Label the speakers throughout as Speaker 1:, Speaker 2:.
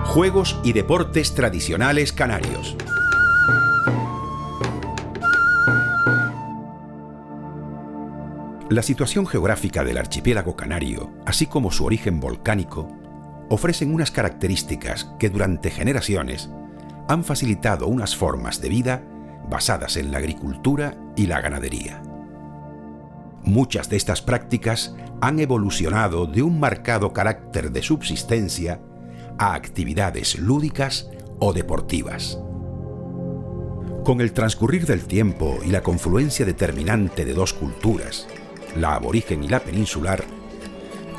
Speaker 1: Juegos y deportes tradicionales canarios. La situación geográfica del archipiélago canario, así como su origen volcánico, ofrecen unas características que durante generaciones han facilitado unas formas de vida basadas en la agricultura y la ganadería. Muchas de estas prácticas han evolucionado de un marcado carácter de subsistencia a actividades lúdicas o deportivas. Con el transcurrir del tiempo y la confluencia determinante de dos culturas, la aborigen y la peninsular,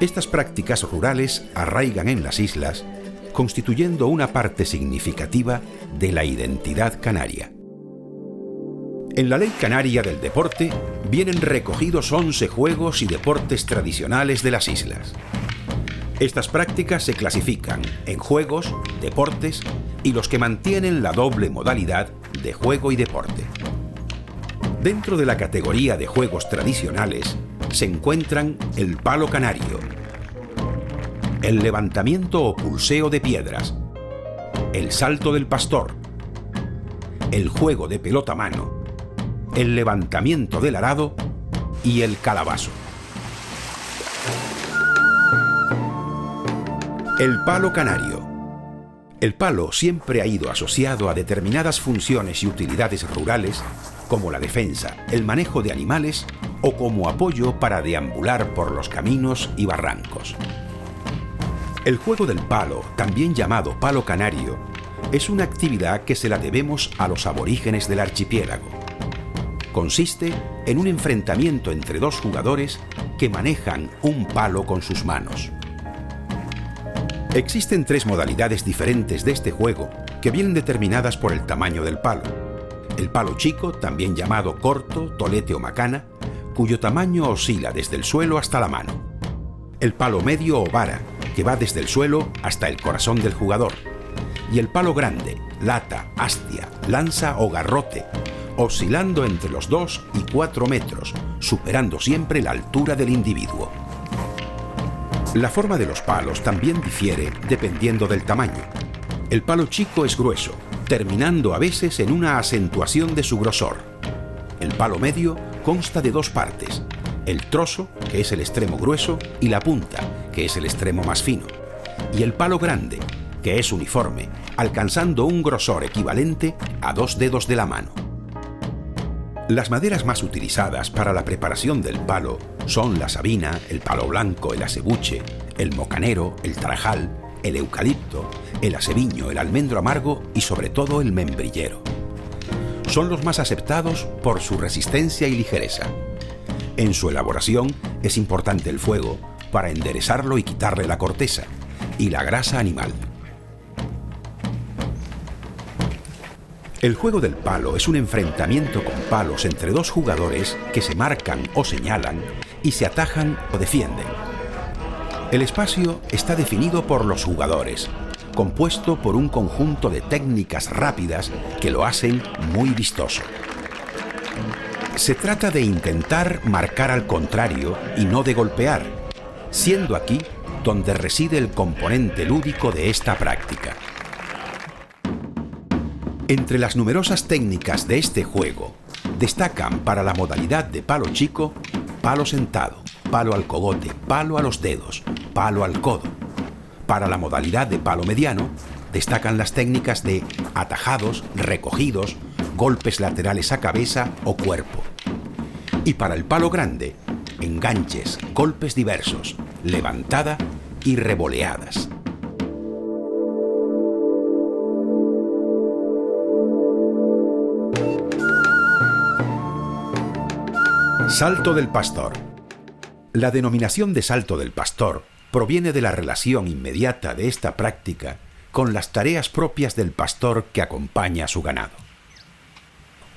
Speaker 1: estas prácticas rurales arraigan en las islas, constituyendo una parte significativa de la identidad canaria. En la Ley Canaria del Deporte vienen recogidos 11 juegos y deportes tradicionales de las islas. Estas prácticas se clasifican en juegos, deportes y los que mantienen la doble modalidad de juego y deporte. Dentro de la categoría de juegos tradicionales se encuentran el palo canario, el levantamiento o pulseo de piedras, el salto del pastor, el juego de pelota mano, el levantamiento del arado y el calabazo. El palo canario. El palo siempre ha ido asociado a determinadas funciones y utilidades rurales, como la defensa, el manejo de animales o como apoyo para deambular por los caminos y barrancos. El juego del palo, también llamado palo canario, es una actividad que se la debemos a los aborígenes del archipiélago. Consiste en un enfrentamiento entre dos jugadores que manejan un palo con sus manos. Existen 3 modalidades diferentes de este juego que vienen determinadas por el tamaño del palo. El palo chico, también llamado corto, tolete o macana, cuyo tamaño oscila desde el suelo hasta la mano. El palo medio o vara, que va desde el suelo hasta el corazón del jugador. Y el palo grande, lata, hastia, lanza o garrote, oscilando entre los 2 y 4 metros, superando siempre la altura del individuo. La forma de los palos también difiere dependiendo del tamaño. El palo chico es grueso, terminando a veces en una acentuación de su grosor. El palo medio consta de 2 partes, el trozo, que es el extremo grueso, y la punta, que es el extremo más fino. Y el palo grande, que es uniforme, alcanzando un grosor equivalente a 2 dedos de la mano. Las maderas más utilizadas para la preparación del palo son la sabina, el palo blanco, el acebuche, el mocanero, el tarajal, el eucalipto, el aceviño, el almendro amargo y sobre todo el membrillero. Son los más aceptados por su resistencia y ligereza. En su elaboración es importante el fuego para enderezarlo y quitarle la corteza y la grasa animal. El juego del palo es un enfrentamiento con palos entre 2 jugadores que se marcan o señalan y se atajan o defienden. El espacio está definido por los jugadores, compuesto por un conjunto de técnicas rápidas que lo hacen muy vistoso. Se trata de intentar marcar al contrario y no de golpear, siendo aquí donde reside el componente lúdico de esta práctica. Entre las numerosas técnicas de este juego, destacan para la modalidad de palo chico, palo sentado, palo al cogote, palo a los dedos, palo al codo. Para la modalidad de palo mediano, destacan las técnicas de atajados, recogidos, golpes laterales a cabeza o cuerpo. Y para el palo grande, enganches, golpes diversos, levantada y revoleadas. Salto del pastor. La denominación de salto del pastor proviene de la relación inmediata de esta práctica con las tareas propias del pastor que acompaña a su ganado.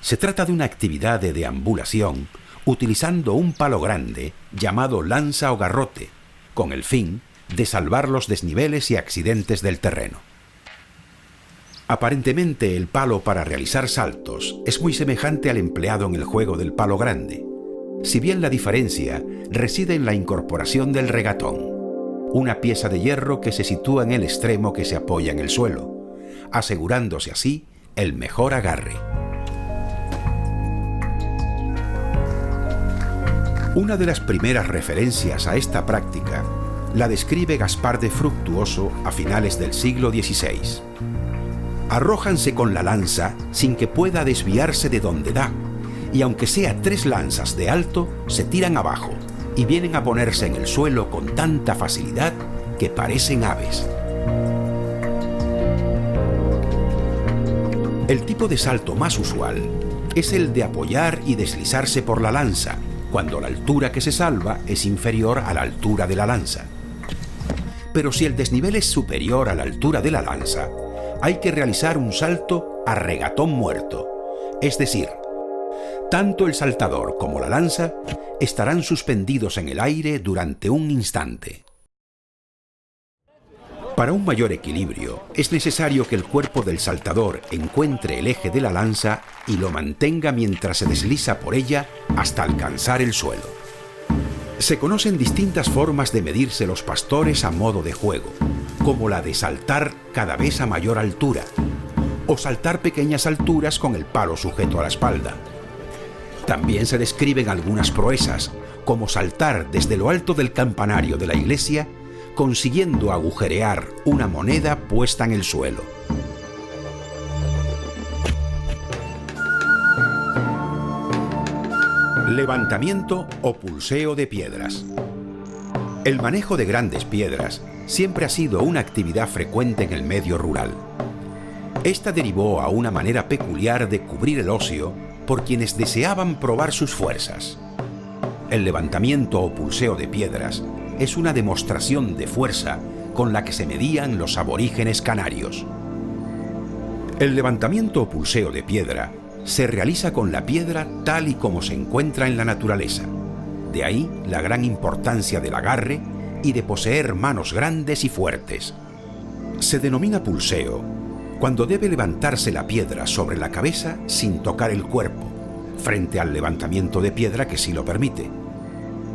Speaker 1: Se trata de una actividad de deambulación utilizando un palo grande llamado lanza o garrote, con el fin de salvar los desniveles y accidentes del terreno. Aparentemente el palo para realizar saltos es muy semejante al empleado en el juego del palo grande, si bien la diferencia reside en la incorporación del regatón. una pieza de hierro que se sitúa en el extremo que se apoya en el suelo, asegurándose así el mejor agarre. Una de las primeras referencias a esta práctica la describe Gaspar de Fructuoso a finales del siglo XVI. Arrójanse con la lanza sin que pueda desviarse de donde da, y aunque sea 3 lanzas de alto, se tiran abajo y vienen a ponerse en el suelo con tanta facilidad que parecen aves. El tipo de salto más usual es el de apoyar y deslizarse por la lanza, cuando la altura que se salva es inferior a la altura de la lanza. Pero si el desnivel es superior a la altura de la lanza, hay que realizar un salto a regatón muerto, es decir, tanto el saltador como la lanza estarán suspendidos en el aire durante un instante. Para un mayor equilibrio, es necesario que el cuerpo del saltador encuentre el eje de la lanza y lo mantenga mientras se desliza por ella hasta alcanzar el suelo. Se conocen distintas formas de medirse los pastores a modo de juego, como la de saltar cada vez a mayor altura, o saltar pequeñas alturas con el palo sujeto a la espalda. También se describen algunas proezas, como saltar desde lo alto del campanario de la iglesia, consiguiendo agujerear una moneda puesta en el suelo. Levantamiento o pulseo de piedras. El manejo de grandes piedras siempre ha sido una actividad frecuente en el medio rural. Esta derivó a una manera peculiar de cubrir el ocio por quienes deseaban probar sus fuerzas. El levantamiento o pulseo de piedras es una demostración de fuerza con la que se medían los aborígenes canarios. El levantamiento o pulseo de piedra se realiza con la piedra tal y como se encuentra en la naturaleza. De ahí la gran importancia del agarre y de poseer manos grandes y fuertes. Se denomina pulseo cuando debe levantarse la piedra sobre la cabeza sin tocar el cuerpo, frente al levantamiento de piedra que sí lo permite.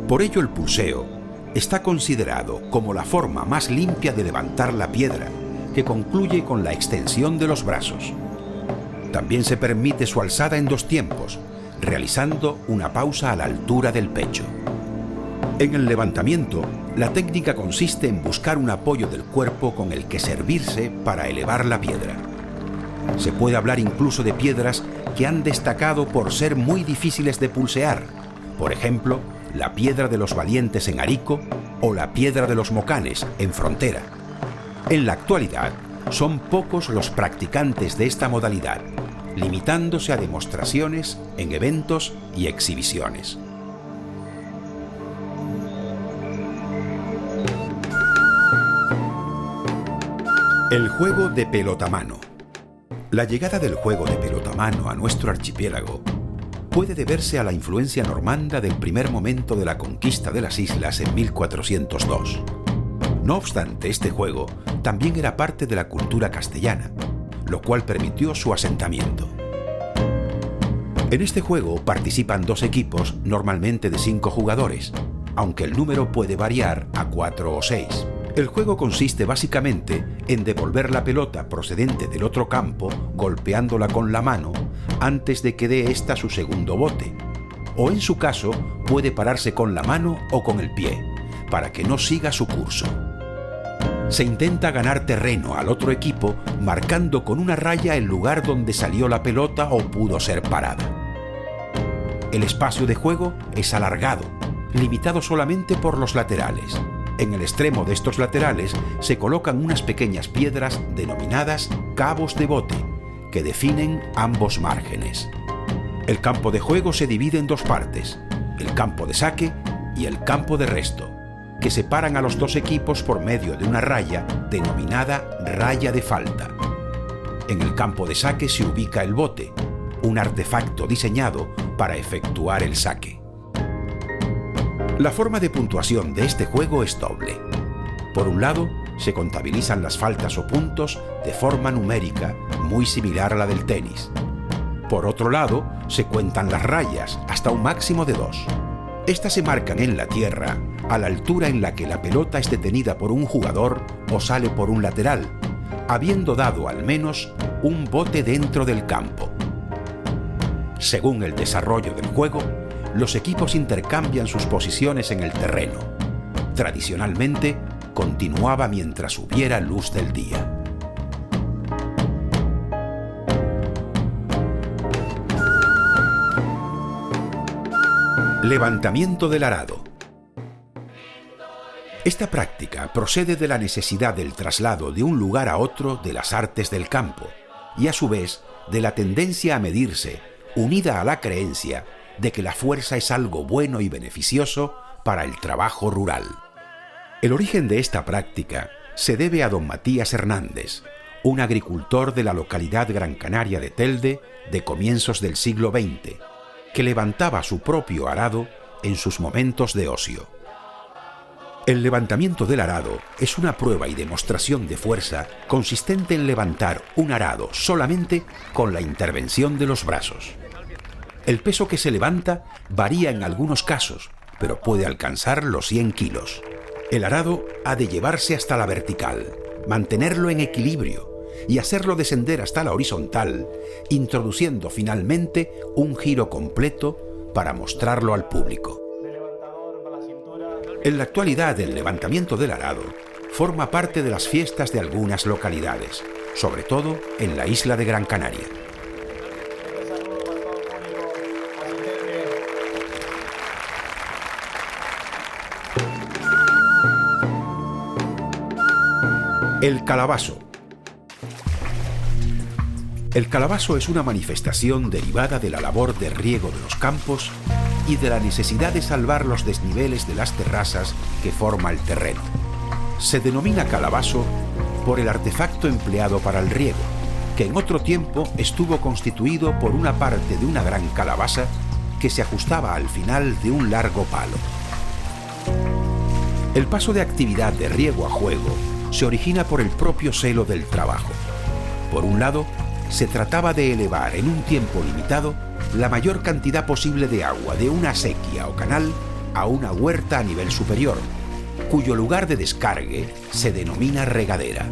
Speaker 1: Por ello el pulseo está considerado como la forma más limpia de levantar la piedra, que concluye con la extensión de los brazos. También se permite su alzada en 2 tiempos, realizando una pausa a la altura del pecho. En el levantamiento, la técnica consiste en buscar un apoyo del cuerpo con el que servirse para elevar la piedra. Se puede hablar incluso de piedras que han destacado por ser muy difíciles de pulsear, por ejemplo, la piedra de los Valientes en Arico o la piedra de los Mocanes en Frontera. En la actualidad, son pocos los practicantes de esta modalidad, limitándose a demostraciones en eventos y exhibiciones. El juego de pelotamano. La llegada del juego de pelotamano a nuestro archipiélago puede deberse a la influencia normanda del primer momento de la conquista de las islas en 1402. No obstante, este juego también era parte de la cultura castellana, lo cual permitió su asentamiento. En este juego participan 2 equipos, normalmente de 5 jugadores, aunque el número puede variar a 4 o 6. El juego consiste básicamente en devolver la pelota procedente del otro campo golpeándola con la mano antes de que dé ésta su segundo bote, o en su caso puede pararse con la mano o con el pie, para que no siga su curso. Se intenta ganar terreno al otro equipo marcando con una raya el lugar donde salió la pelota o pudo ser parada. El espacio de juego es alargado, limitado solamente por los laterales. En el extremo de estos laterales se colocan unas pequeñas piedras denominadas cabos de bote, que definen ambos márgenes. El campo de juego se divide en 2 partes, el campo de saque y el campo de resto, que separan a los 2 equipos por medio de una raya denominada raya de falta. En el campo de saque se ubica el bote, un artefacto diseñado para efectuar el saque. La forma de puntuación de este juego es doble. Por un lado, se contabilizan las faltas o puntos de forma numérica, muy similar a la del tenis. Por otro lado, se cuentan las rayas, hasta un máximo de 2. Estas se marcan en la tierra a la altura en la que la pelota es detenida por un jugador o sale por un lateral, habiendo dado al menos un bote dentro del campo. Según el desarrollo del juego, los equipos intercambian sus posiciones en el terreno. Tradicionalmente, continuaba mientras hubiera luz del día. Levantamiento del arado. Esta práctica procede de la necesidad del traslado de un lugar a otro de las artes del campo y a su vez de la tendencia a medirse, unida a la creencia de que la fuerza es algo bueno y beneficioso para el trabajo rural. El origen de esta práctica se debe a don Matías Hernández, un agricultor de la localidad gran canaria de Telde de comienzos del siglo XX, que levantaba su propio arado en sus momentos de ocio. El levantamiento del arado es una prueba y demostración de fuerza consistente en levantar un arado solamente con la intervención de los brazos. El peso que se levanta varía en algunos casos, pero puede alcanzar los 100 kilos. El arado ha de llevarse hasta la vertical, mantenerlo en equilibrio y hacerlo descender hasta la horizontal, introduciendo finalmente un giro completo para mostrarlo al público. En la actualidad, el levantamiento del arado forma parte de las fiestas de algunas localidades, sobre todo en la isla de Gran Canaria. El calabazo. El calabazo es una manifestación derivada de la labor de riego de los campos y de la necesidad de salvar los desniveles de las terrazas que forma el terreno. Se denomina calabazo por el artefacto empleado para el riego, que en otro tiempo estuvo constituido por una parte de una gran calabaza que se ajustaba al final de un largo palo. El paso de actividad de riego a juego se origina por el propio celo del trabajo. Por un lado, se trataba de elevar en un tiempo limitado la mayor cantidad posible de agua de una acequia o canal a una huerta a nivel superior, cuyo lugar de descargue se denomina regadera.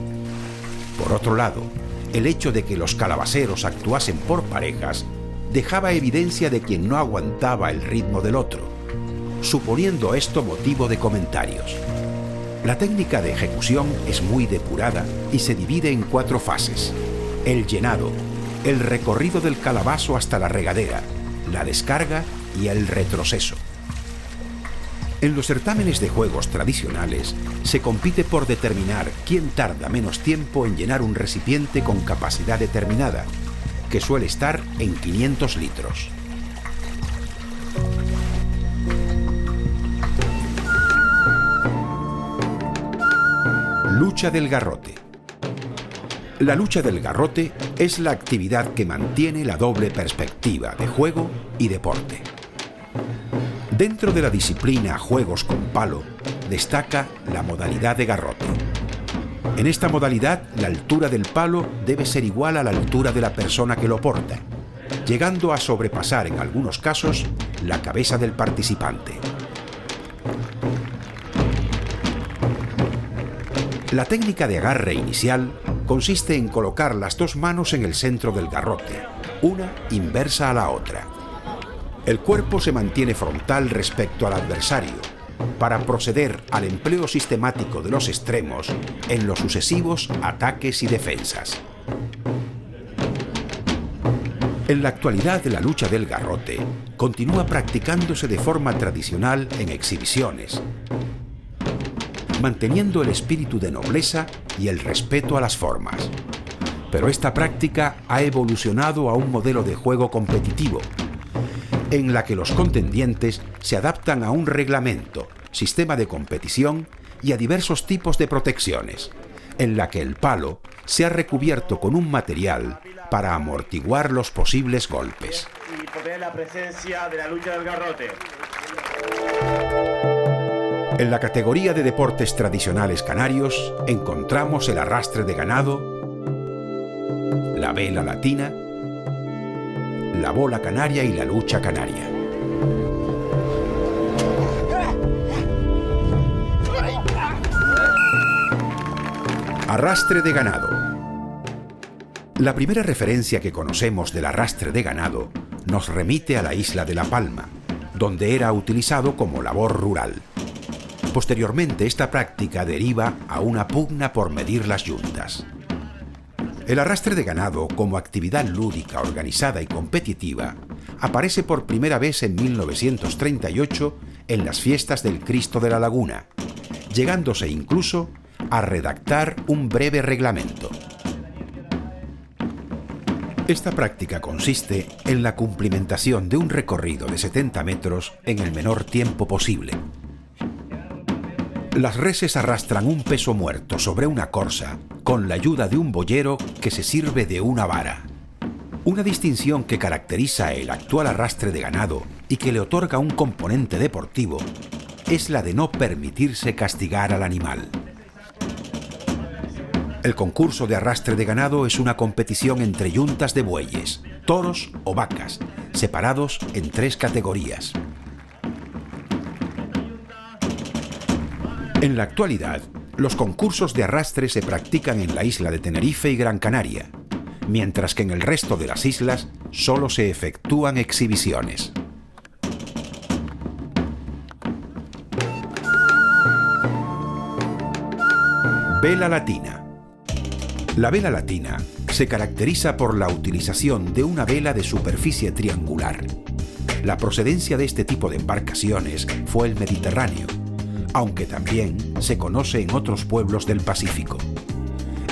Speaker 1: Por otro lado, el hecho de que los calabaceros actuasen por parejas dejaba evidencia de quien no aguantaba el ritmo del otro, suponiendo esto motivo de comentarios. La técnica de ejecución es muy depurada y se divide en 4 fases: el llenado, el recorrido del calabazo hasta la regadera, la descarga y el retroceso. En los certámenes de juegos tradicionales se compite por determinar quién tarda menos tiempo en llenar un recipiente con capacidad determinada, que suele estar en 500 litros. Lucha del garrote. La lucha del garrote es la actividad que mantiene la doble perspectiva de juego y deporte. Dentro de la disciplina juegos con palo, destaca la modalidad de garrote. En esta modalidad, la altura del palo debe ser igual a la altura de la persona que lo porta, llegando a sobrepasar en algunos casos la cabeza del participante. La técnica de agarre inicial consiste en colocar las 2 manos en el centro del garrote, una inversa a la otra. El cuerpo se mantiene frontal respecto al adversario, para proceder al empleo sistemático de los extremos en los sucesivos ataques y defensas. En la actualidad, la lucha del garrote continúa practicándose de forma tradicional en exhibiciones, manteniendo el espíritu de nobleza y el respeto a las formas. Pero esta práctica ha evolucionado a un modelo de juego competitivo, en la que los contendientes se adaptan a un reglamento, sistema de competición y a diversos tipos de protecciones, en la que el palo se ha recubierto con un material para amortiguar los posibles golpes.
Speaker 2: Y poder la presencia de la lucha del garrote.
Speaker 1: En la categoría de deportes tradicionales canarios encontramos el arrastre de ganado, la vela latina, la bola canaria y la lucha canaria. Arrastre de ganado. La primera referencia que conocemos del arrastre de ganado nos remite a la isla de La Palma, donde era utilizado como labor rural. Posteriormente, esta práctica deriva a una pugna por medir las yuntas. El arrastre de ganado como actividad lúdica, organizada y competitiva aparece por primera vez en 1938 en las fiestas del Cristo de la Laguna, llegándose incluso a redactar un breve reglamento. Esta práctica consiste en la cumplimentación de un recorrido de 70 metros en el menor tiempo posible. Las reses arrastran un peso muerto sobre una corza con la ayuda de un boyero que se sirve de una vara. Una distinción que caracteriza el actual arrastre de ganado y que le otorga un componente deportivo es la de no permitirse castigar al animal. El concurso de arrastre de ganado es una competición entre yuntas de bueyes, toros o vacas, separados en 3 categorías. En la actualidad, los concursos de arrastre se practican en la isla de Tenerife y Gran Canaria, mientras que en el resto de las islas solo se efectúan exhibiciones. Vela latina. La vela latina se caracteriza por la utilización de una vela de superficie triangular. La procedencia de este tipo de embarcaciones fue el Mediterráneo, aunque también se conoce en otros pueblos del Pacífico.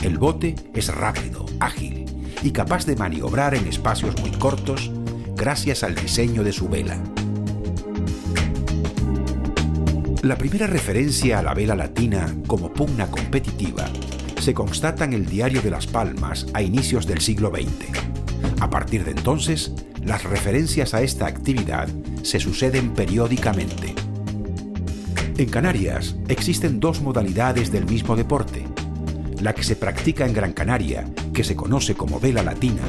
Speaker 1: El bote es rápido, ágil y capaz de maniobrar en espacios muy cortos gracias al diseño de su vela. La primera referencia a la vela latina como pugna competitiva se constata en el Diario de Las Palmas a inicios del siglo XX. A partir de entonces, las referencias a esta actividad se suceden periódicamente. En Canarias existen 2 modalidades del mismo deporte: la que se practica en Gran Canaria, que se conoce como vela latina,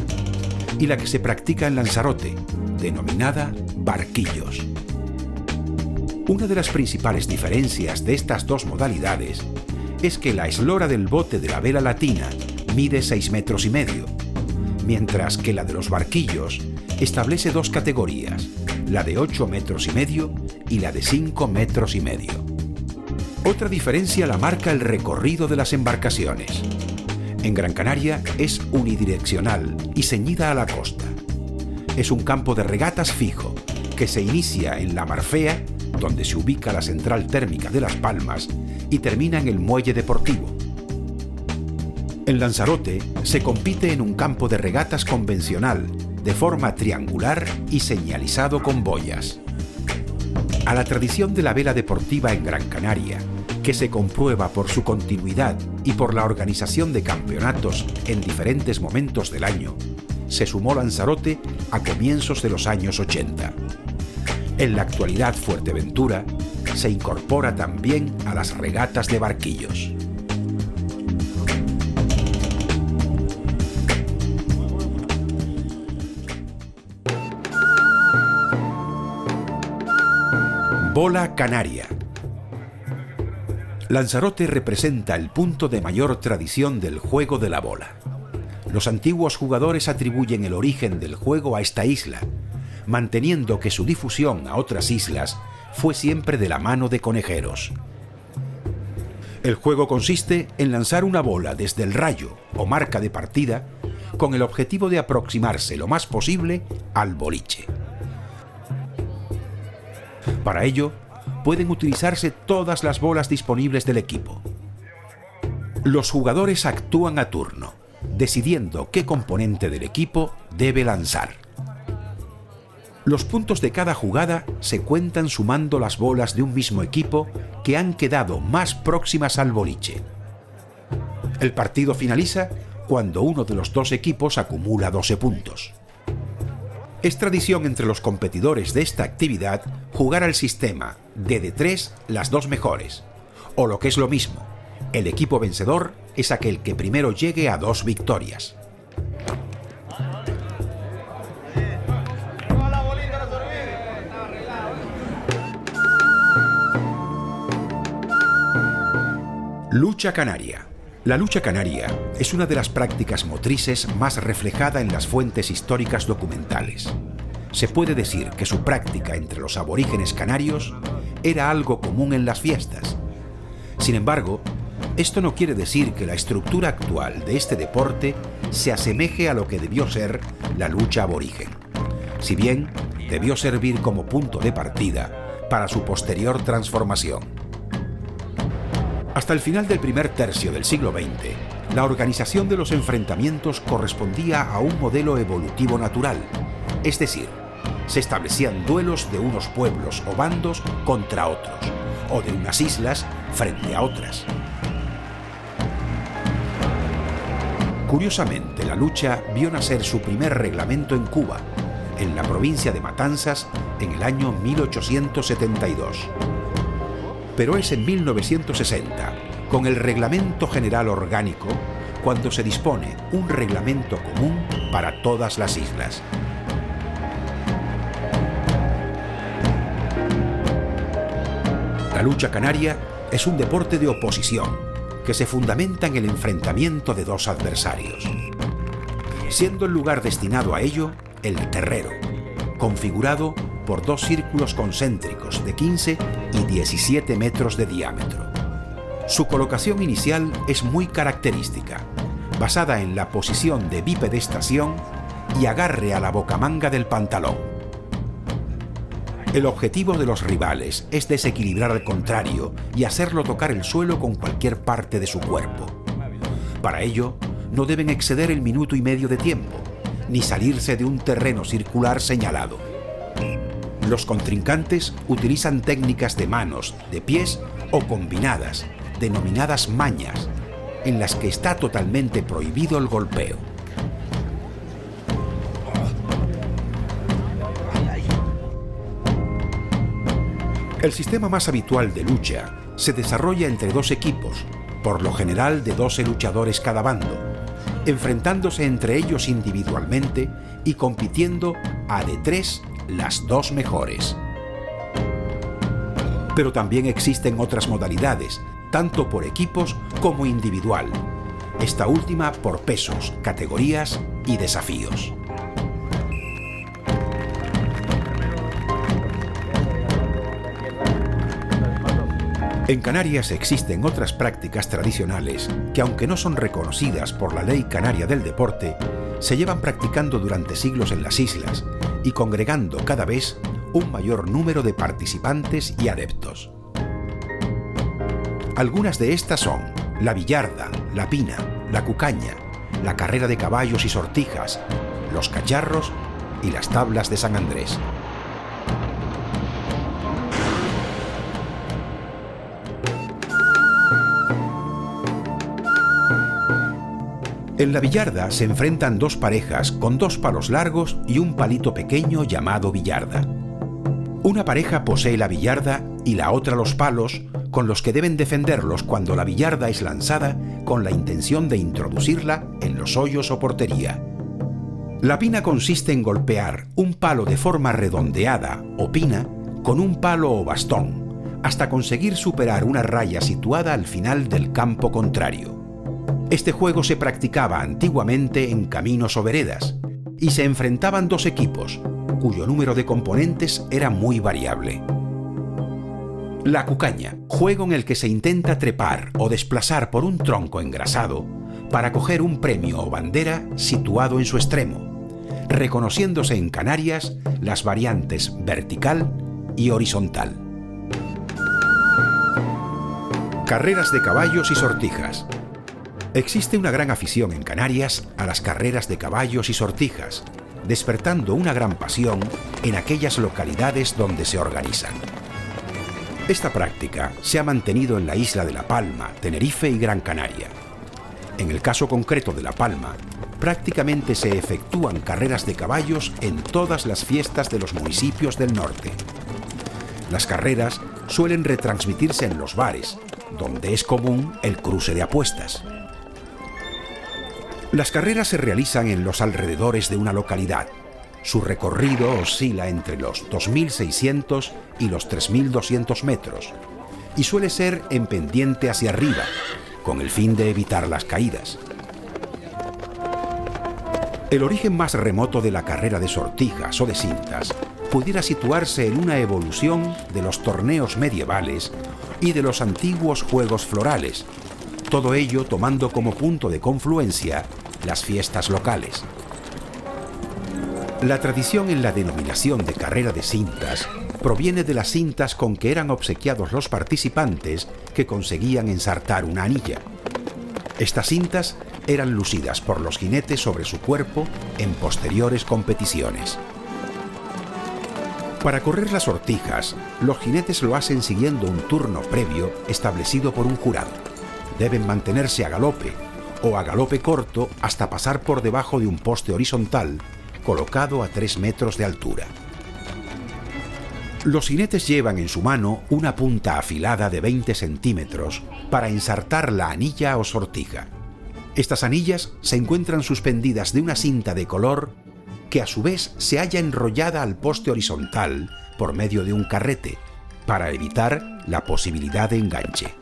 Speaker 1: y la que se practica en Lanzarote, denominada barquillos. Una de las principales diferencias de estas 2 modalidades es que la eslora del bote de la vela latina mide 6,5 metros, mientras que la de los barquillos establece 2 categorías, la de 8,5 metros y la de 5,5 metros. Otra diferencia la marca el recorrido de las embarcaciones. En Gran Canaria es unidireccional y ceñida a la costa. Es un campo de regatas fijo que se inicia en la Marfea, donde se ubica la central térmica de Las Palmas, y termina en el muelle deportivo. En Lanzarote se compite en un campo de regatas convencional, de forma triangular y señalizado con boyas. A la tradición de la vela deportiva en Gran Canaria, que se comprueba por su continuidad y por la organización de campeonatos en diferentes momentos del año, se sumó Lanzarote a comienzos de los años 80. En la actualidad, Fuerteventura se incorpora también a las regatas de barquillos. Bola canaria. Lanzarote representa el punto de mayor tradición del juego de la bola. Los antiguos jugadores atribuyen el origen del juego a esta isla, manteniendo que su difusión a otras islas fue siempre de la mano de conejeros. El juego consiste en lanzar una bola desde el rayo o marca de partida con el objetivo de aproximarse lo más posible al boliche. Para ello, pueden utilizarse todas las bolas disponibles del equipo. Los jugadores actúan a turno, decidiendo qué componente del equipo debe lanzar. Los puntos de cada jugada se cuentan sumando las bolas de un mismo equipo que han quedado más próximas al boliche. El partido finaliza cuando uno de los 2 equipos acumula 12 puntos. Es tradición entre los competidores de esta actividad jugar al sistema de 3 las 2 mejores, o lo que es lo mismo, el equipo vencedor es aquel que primero llegue a 2 victorias. Lucha canaria. La lucha canaria es una de las prácticas motrices más reflejada en las fuentes históricas documentales. Se puede decir que su práctica entre los aborígenes canarios era algo común en las fiestas. Sin embargo, esto no quiere decir que la estructura actual de este deporte se asemeje a lo que debió ser la lucha aborigen, si bien debió servir como punto de partida para su posterior transformación. Hasta el final del primer tercio del siglo XX, la organización de los enfrentamientos correspondía a un modelo evolutivo natural, es decir, se establecían duelos de unos pueblos o bandos contra otros, o de unas islas frente a otras. Curiosamente, la lucha vio nacer su primer reglamento en Cuba, en la provincia de Matanzas, en el año 1872. Pero es en 1960, con el Reglamento General Orgánico, cuando se dispone un reglamento común para todas las islas. La lucha canaria es un deporte de oposición que se fundamenta en el enfrentamiento de dos adversarios, siendo el lugar destinado a ello el terrero, configurado por dos círculos concéntricos de 15 y 17 metros de diámetro. Su colocación inicial es muy característica, basada en la posición de bipedestación y agarre a la bocamanga del pantalón. El objetivo de los rivales es desequilibrar al contrario y hacerlo tocar el suelo con cualquier parte de su cuerpo. Para ello, no deben exceder el minuto y medio de tiempo, ni salirse de un terreno circular señalado. Los contrincantes utilizan técnicas de manos, de pies o combinadas, denominadas mañas, en las que está totalmente prohibido el golpeo. El sistema más habitual de lucha se desarrolla entre dos equipos, por lo general de 12 luchadores cada bando, enfrentándose entre ellos individualmente y compitiendo a de 3 las dos mejores. Pero también existen otras modalidades, tanto por equipos como individual, esta última por pesos, categorías y desafíos. En Canarias existen otras prácticas tradicionales que, aunque no son reconocidas por la Ley Canaria del Deporte, se llevan practicando durante siglos en las islas y congregando cada vez un mayor número de participantes y adeptos. Algunas de estas son la billarda, la pina, la cucaña, la carrera de caballos y sortijas, los cacharros y las tablas de San Andrés. En la billarda se enfrentan dos parejas con dos palos largos y un palito pequeño llamado billarda. Una pareja posee la billarda y la otra los palos, con los que deben defenderlos cuando la billarda es lanzada con la intención de introducirla en los hoyos o portería. La pina consiste en golpear un palo de forma redondeada o pina con un palo o bastón, hasta conseguir superar una raya situada al final del campo contrario. Este juego se practicaba antiguamente en caminos o veredas, y se enfrentaban dos equipos, cuyo número de componentes era muy variable. La cucaña, juego en el que se intenta trepar o desplazar por un tronco engrasado para coger un premio o bandera situado en su extremo, reconociéndose en Canarias las variantes vertical y horizontal. Carreras de caballos y sortijas. Existe una gran afición en Canarias a las carreras de caballos y sortijas, despertando una gran pasión en aquellas localidades donde se organizan. Esta práctica se ha mantenido en la isla de La Palma, Tenerife y Gran Canaria. En el caso concreto de La Palma, prácticamente se efectúan carreras de caballos en todas las fiestas de los municipios del norte. Las carreras suelen retransmitirse en los bares, donde es común el cruce de apuestas. Las carreras se realizan en los alrededores de una localidad. Su recorrido oscila entre los 2.600 y los 3.200 metros y suele ser en pendiente hacia arriba, con el fin de evitar las caídas. El origen más remoto de la carrera de sortijas o de cintas pudiera situarse en una evolución de los torneos medievales y de los antiguos juegos florales, todo ello tomando como punto de confluencia las fiestas locales. La tradición en la denominación de carrera de cintas proviene de las cintas con que eran obsequiados los participantes que conseguían ensartar una anilla. Estas cintas eran lucidas por los jinetes sobre su cuerpo en posteriores competiciones. Para correr las sortijas, los jinetes lo hacen siguiendo un turno previo establecido por un jurado. Deben mantenerse a galope o a galope corto hasta pasar por debajo de un poste horizontal colocado a 3 metros de altura. Los jinetes llevan en su mano una punta afilada de 20 centímetros para ensartar la anilla o sortija. Estas anillas se encuentran suspendidas de una cinta de color que a su vez se halla enrollada al poste horizontal por medio de un carrete, para evitar la posibilidad de enganche.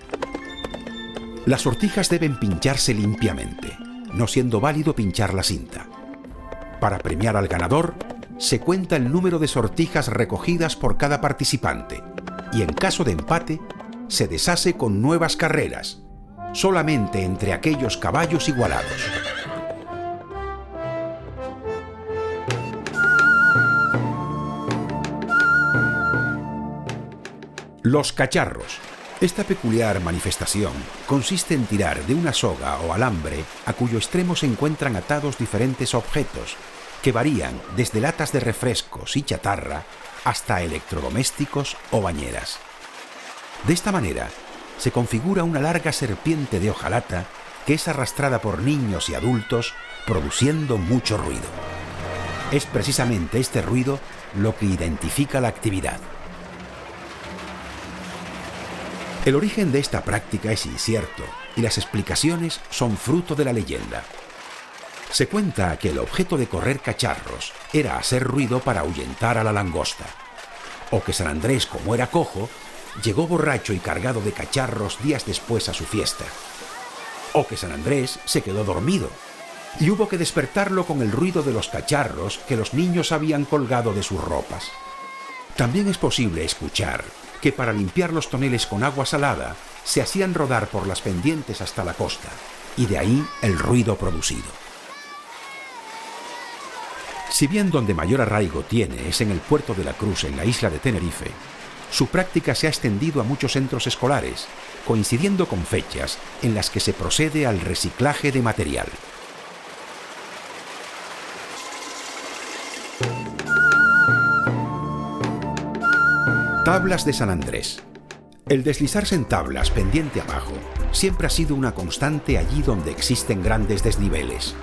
Speaker 1: Las sortijas deben pincharse limpiamente, no siendo válido pinchar la cinta. Para premiar al ganador, se cuenta el número de sortijas recogidas por cada participante y en caso de empate, se deshace con nuevas carreras, solamente entre aquellos caballos igualados. Los cacharros. Esta peculiar manifestación consiste en tirar de una soga o alambre a cuyo extremo se encuentran atados diferentes objetos que varían desde latas de refrescos y chatarra hasta electrodomésticos o bañeras. De esta manera, se configura una larga serpiente de hojalata que es arrastrada por niños y adultos, produciendo mucho ruido. Es precisamente este ruido lo que identifica la actividad. El origen de esta práctica es incierto y las explicaciones son fruto de la leyenda. Se cuenta que el objeto de correr cacharros era hacer ruido para ahuyentar a la langosta, o que San Andrés, como era cojo, llegó borracho y cargado de cacharros días después a su fiesta, o que San Andrés se quedó dormido y hubo que despertarlo con el ruido de los cacharros que los niños habían colgado de sus ropas. También es posible escuchar que para limpiar los toneles con agua salada se hacían rodar por las pendientes hasta la costa, y de ahí el ruido producido. Si bien donde mayor arraigo tiene es en el puerto de la Cruz, en la isla de Tenerife, su práctica se ha extendido a muchos centros escolares, coincidiendo con fechas en las que se procede al reciclaje de material. Tablas de San Andrés. El deslizarse en tablas pendiente abajo siempre ha sido una constante allí donde existen grandes desniveles.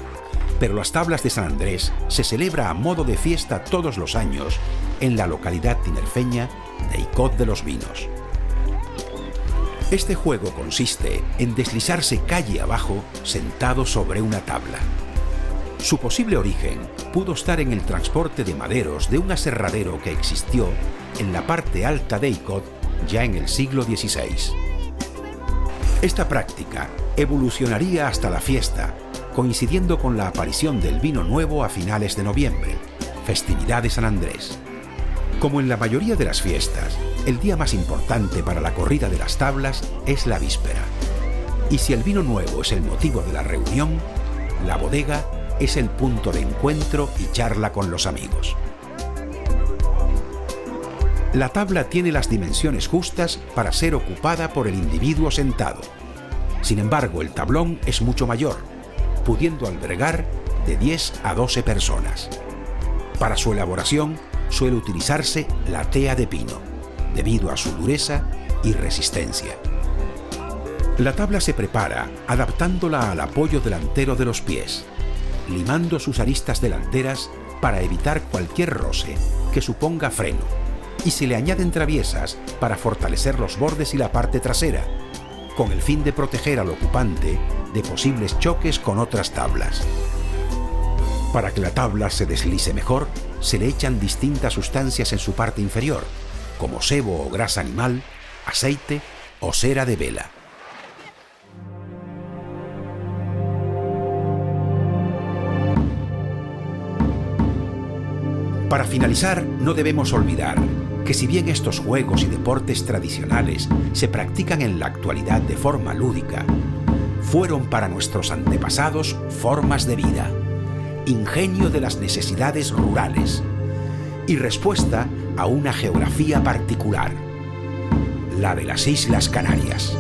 Speaker 1: Pero las tablas de San Andrés se celebra a modo de fiesta todos los años en la localidad tinerfeña de Icod de los Vinos. Este juego consiste en deslizarse calle abajo sentado sobre una tabla. Su posible origen pudo estar en el transporte de maderos de un aserradero que existió en la parte alta de Icod ya en el siglo XVI. Esta práctica evolucionaría hasta la fiesta, coincidiendo con la aparición del vino nuevo a finales de noviembre, festividad de San Andrés. Como en la mayoría de las fiestas, el día más importante para la corrida de las tablas es la víspera. Y si el vino nuevo es el motivo de la reunión, la bodega es el punto de encuentro y charla con los amigos. La tabla tiene las dimensiones justas para ser ocupada por el individuo sentado. Sin embargo, el tablón es mucho mayor, pudiendo albergar de 10 a 12 personas. Para su elaboración suele utilizarse la tea de pino, debido a su dureza y resistencia. La tabla se prepara adaptándola al apoyo delantero de los pies, limando sus aristas delanteras para evitar cualquier roce que suponga freno, y se le añaden traviesas para fortalecer los bordes y la parte trasera, con el fin de proteger al ocupante de posibles choques con otras tablas. Para que la tabla se deslice mejor, se le echan distintas sustancias en su parte inferior, como sebo o grasa animal, aceite o cera de vela. Para finalizar, no debemos olvidar que si bien estos juegos y deportes tradicionales se practican en la actualidad de forma lúdica, fueron para nuestros antepasados formas de vida, ingenio de las necesidades rurales y respuesta a una geografía particular, la de las Islas Canarias.